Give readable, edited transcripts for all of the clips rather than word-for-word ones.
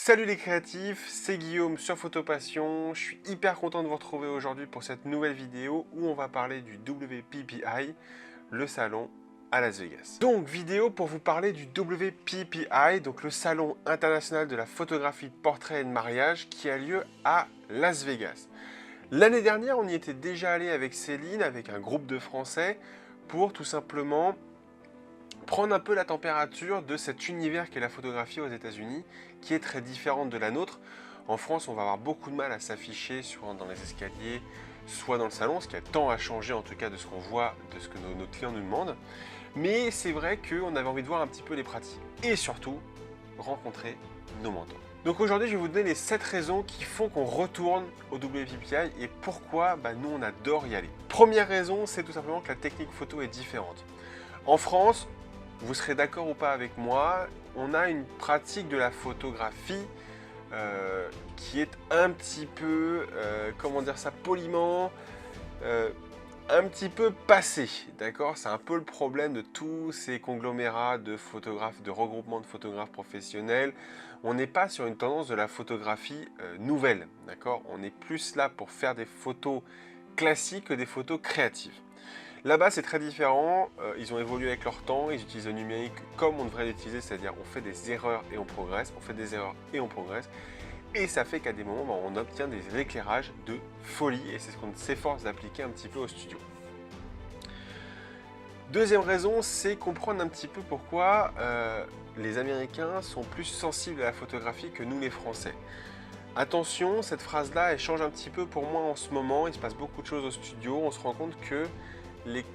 Salut les créatifs, c'est Guillaume sur Photopassion. Je suis hyper content de vous retrouver aujourd'hui pour cette nouvelle vidéo où on va parler du WPPI, le salon à Las Vegas. Donc vidéo pour vous parler du WPPI, donc le salon international de la photographie de portrait et de mariage qui a lieu à Las Vegas. L'année dernière, on y était déjà allé avec Céline, avec un groupe de Français, pour tout simplement prendre un peu la température de cet univers qu'est la photographie aux États-Unis, qui est très différente de la nôtre. En France, on va avoir beaucoup de mal à s'afficher soit dans les escaliers, soit dans le salon, ce qui a tant à changer en tout cas de ce qu'on voit, de ce que nos clients nous demandent. Mais c'est vrai qu'on avait envie de voir un petit peu les pratiques et surtout rencontrer nos mentors. Donc aujourd'hui, je vais vous donner les 7 raisons qui font qu'on retourne au WPPI et pourquoi nous on adore y aller. Première raison, c'est tout simplement que la technique photo est différente. En France, vous serez d'accord ou pas avec moi, on a une pratique de la photographie qui est un petit peu, comment dire ça poliment, un petit peu passée, d'accord? C'est un peu le problème de tous ces conglomérats de photographes, de regroupements de photographes professionnels. On n'est pas sur une tendance de la photographie nouvelle, d'accord? On est plus là pour faire des photos classiques que des photos créatives. Là-bas, c'est très différent. Ils ont évolué avec leur temps. Ils utilisent le numérique comme on devrait l'utiliser, c'est-à-dire on fait des erreurs et on progresse. On fait des erreurs et on progresse. Et ça fait qu'à des moments, on obtient des éclairages de folie. Et c'est ce qu'on s'efforce d'appliquer un petit peu au studio. Deuxième raison, c'est comprendre un petit peu pourquoi les Américains sont plus sensibles à la photographie que nous, les Français. Attention, cette phrase-là, elle change un petit peu pour moi en ce moment. Il se passe beaucoup de choses au studio. On se rend compte que les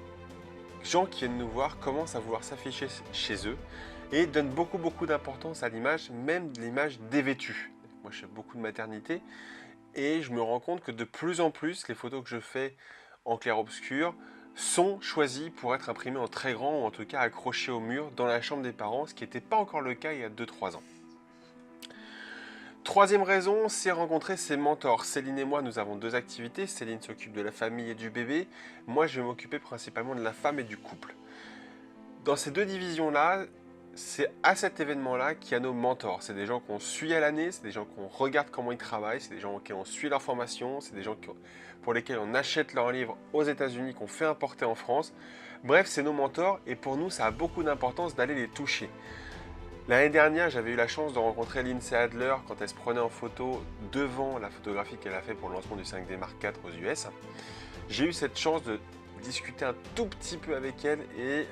gens qui viennent nous voir commencent à vouloir s'afficher chez eux et donnent beaucoup d'importance à l'image, même l'image dévêtue. Moi, je fais beaucoup de maternité et je me rends compte que de plus en plus, les photos que je fais en clair-obscur sont choisies pour être imprimées en très grand ou en tout cas accrochées au mur dans la chambre des parents, ce qui n'était pas encore le cas il y a 2-3 ans. Troisième raison, c'est rencontrer ses mentors. Céline et moi, nous avons 2 activités. Céline s'occupe de la famille et du bébé. Moi, je vais m'occuper principalement de la femme et du couple. Dans ces 2 divisions-là, c'est à cet événement-là qu'il y a nos mentors. C'est des gens qu'on suit à l'année, c'est des gens qu'on regarde comment ils travaillent, c'est des gens auxquels on suit leur formation, c'est des gens pour lesquels on achète leurs livres aux États-Unis, qu'on fait importer en France. Bref, c'est nos mentors et pour nous, ça a beaucoup d'importance d'aller les toucher. L'année dernière, j'avais eu la chance de rencontrer Lindsay Adler quand elle se prenait en photo devant la photographie qu'elle a fait pour le lancement du 5D Mark IV aux US. J'ai eu cette chance de discuter un tout petit peu avec elle et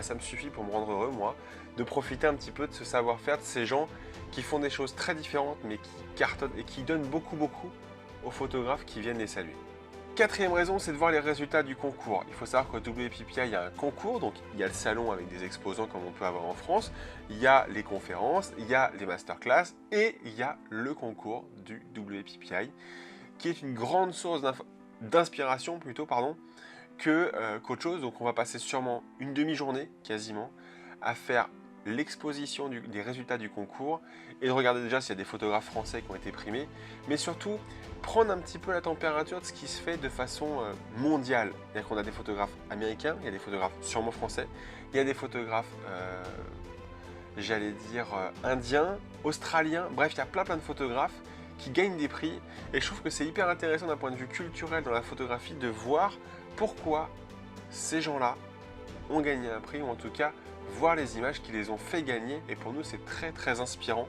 ça me suffit pour me rendre heureux, moi, de profiter un petit peu de ce savoir-faire de ces gens qui font des choses très différentes mais qui cartonnent et qui donnent beaucoup aux photographes qui viennent les saluer. Quatrième raison, c'est de voir les résultats du concours. Il faut savoir qu'au WPPI, il y a un concours, donc il y a le salon avec des exposants comme on peut avoir en France, il y a les conférences, il y a les masterclass et il y a le concours du WPPI qui est une grande source d'inspiration qu'autre chose. Donc on va passer sûrement une demi-journée quasiment à faire l'exposition des résultats du concours et de regarder déjà s'il y a des photographes français qui ont été primés, mais surtout prendre un petit peu la température de ce qui se fait de façon mondiale. C'est-à-dire qu'on a des photographes américains, il y a des photographes sûrement français, il y a des photographes, indiens, australiens, bref, il y a plein de photographes qui gagnent des prix et je trouve que c'est hyper intéressant d'un point de vue culturel dans la photographie de voir pourquoi ces gens-là ont gagné un prix ou en tout cas voir les images qui les ont fait gagner et pour nous c'est très inspirant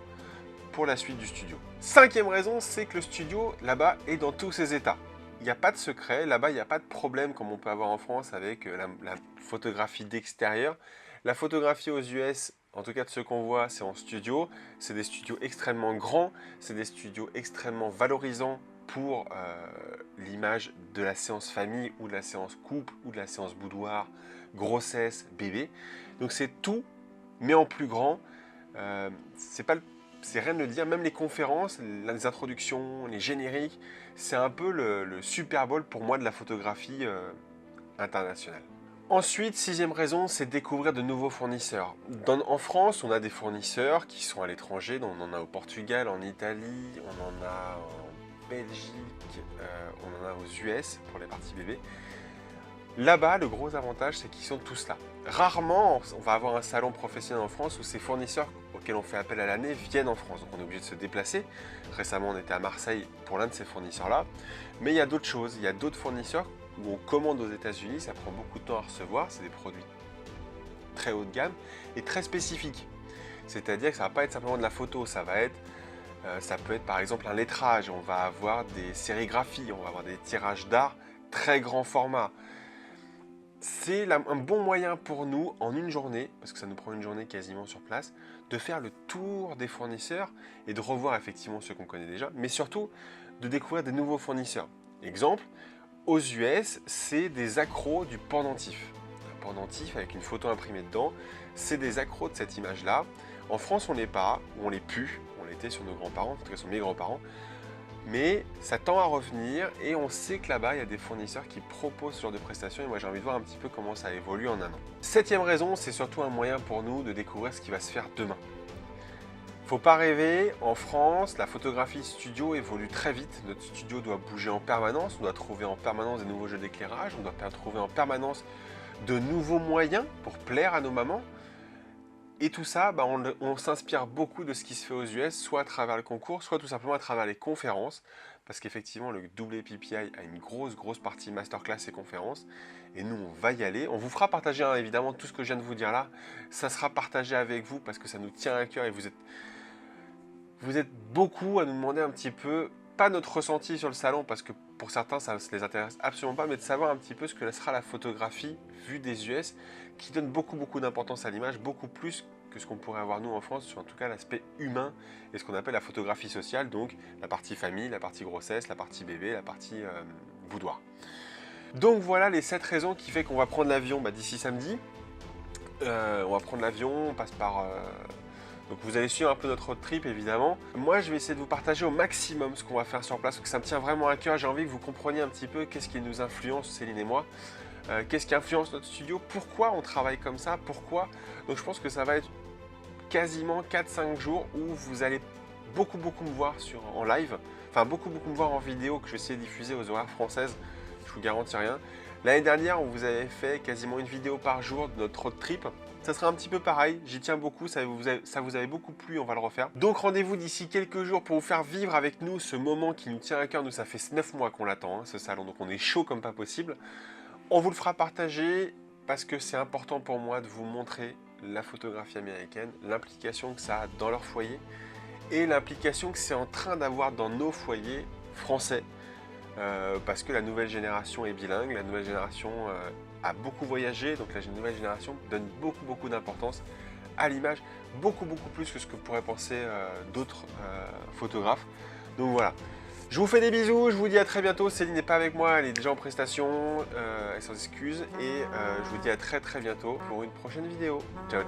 pour la suite du studio. Cinquième raison, c'est que le studio là-bas est dans tous ses états. Il n'y a pas de secret, là-bas il n'y a pas de problème comme on peut avoir en France avec la photographie d'extérieur. La photographie aux US, en tout cas de ce qu'on voit, c'est en studio. C'est des studios extrêmement grands, c'est des studios extrêmement valorisants pour l'image de la séance famille ou de la séance couple ou de la séance boudoir, grossesse, bébé. Donc c'est tout, mais en plus grand. C'est rien de le dire, même les conférences, les introductions, les génériques, c'est un peu le Super Bowl pour moi de la photographie internationale. Ensuite, sixième raison, c'est découvrir de nouveaux fournisseurs. En France, on a des fournisseurs qui sont à l'étranger, on en a au Portugal, en Italie, on en a en Belgique, on en a aux US pour les parties bébés. Là-bas, le gros avantage, c'est qu'ils sont tous là. Rarement, on va avoir un salon professionnel en France où ces fournisseurs auxquels on fait appel à l'année viennent en France. Donc on est obligé de se déplacer. Récemment, on était à Marseille pour l'un de ces fournisseurs-là. Mais il y a d'autres choses. Il y a d'autres fournisseurs où on commande aux États-Unis. Ça prend beaucoup de temps à recevoir. C'est des produits très haut de gamme et très spécifiques. C'est-à-dire que ça ne va pas être simplement de la photo. Ça peut être par exemple un lettrage. On va avoir des sérigraphies. On va avoir des tirages d'art très grand format. C'est un bon moyen pour nous, en une journée, parce que ça nous prend une journée quasiment sur place, de faire le tour des fournisseurs et de revoir effectivement ceux qu'on connaît déjà, mais surtout de découvrir des nouveaux fournisseurs. Exemple, aux US, c'est des accros du pendentif. Un pendentif avec une photo imprimée dedans, c'est des accros de cette image-là. En France, on n'est pas, ou on l'est plus, on l'était sur nos grands-parents, en tout cas sur mes grands-parents, mais ça tend à revenir et on sait que là-bas, il y a des fournisseurs qui proposent ce genre de prestations et moi j'ai envie de voir un petit peu comment ça évolue en un an. Septième raison, c'est surtout un moyen pour nous de découvrir ce qui va se faire demain. Faut pas rêver, en France, la photographie studio évolue très vite. Notre studio doit bouger en permanence, on doit trouver en permanence des nouveaux jeux d'éclairage, on doit trouver en permanence de nouveaux moyens pour plaire à nos mamans. Et tout ça, on s'inspire beaucoup de ce qui se fait aux US, soit à travers le concours, soit tout simplement à travers les conférences, parce qu'effectivement, le WPPI a une grosse partie masterclass et conférences, et nous, on va y aller. On vous fera partager, hein, évidemment, tout ce que je viens de vous dire là, ça sera partagé avec vous, parce que ça nous tient à cœur, et vous êtes beaucoup à nous demander un petit peu, pas notre ressenti sur le salon, parce que pour certains, ça ne les intéresse absolument pas, mais de savoir un petit peu ce que sera la photographie vue des US, qui donne beaucoup d'importance à l'image, beaucoup plus que ce qu'on pourrait avoir nous en France, sur en tout cas l'aspect humain et ce qu'on appelle la photographie sociale, donc la partie famille, la partie grossesse, la partie bébé, la partie boudoir. Donc voilà les 7 raisons qui fait qu'on va prendre l'avion d'ici samedi. On va prendre l'avion, on passe par... Donc vous allez suivre un peu notre road trip évidemment. Moi je vais essayer de vous partager au maximum ce qu'on va faire sur place, parce que ça me tient vraiment à cœur. J'ai envie que vous compreniez un petit peu qu'est-ce qui nous influence, Céline et moi. Qu'est-ce qui influence notre studio, pourquoi on travaille comme ça, pourquoi. Donc je pense que ça va être quasiment 4-5 jours où vous allez beaucoup me voir en live, enfin beaucoup me voir en vidéo que je vais essayer de diffuser aux horaires françaises, je vous garantis rien. L'année dernière, on vous avait fait quasiment une vidéo par jour de notre road trip. Ça sera un petit peu pareil, j'y tiens beaucoup, ça vous avait beaucoup plu, on va le refaire. Donc rendez-vous d'ici quelques jours pour vous faire vivre avec nous ce moment qui nous tient à cœur. Nous, ça fait 9 mois qu'on l'attend, hein, ce salon, donc on est chaud comme pas possible. On vous le fera partager parce que c'est important pour moi de vous montrer la photographie américaine, l'implication que ça a dans leur foyer et l'implication que c'est en train d'avoir dans nos foyers français. Parce que la nouvelle génération est bilingue, la nouvelle génération a beaucoup voyagé, donc la nouvelle génération donne beaucoup d'importance à l'image, beaucoup plus que ce que pourraient penser d'autres photographes. Donc voilà. Je vous fais des bisous, je vous dis à très bientôt. Céline n'est pas avec moi, elle est déjà en prestation, elle s'en excuse. Et je vous dis à très bientôt pour une prochaine vidéo. Ciao.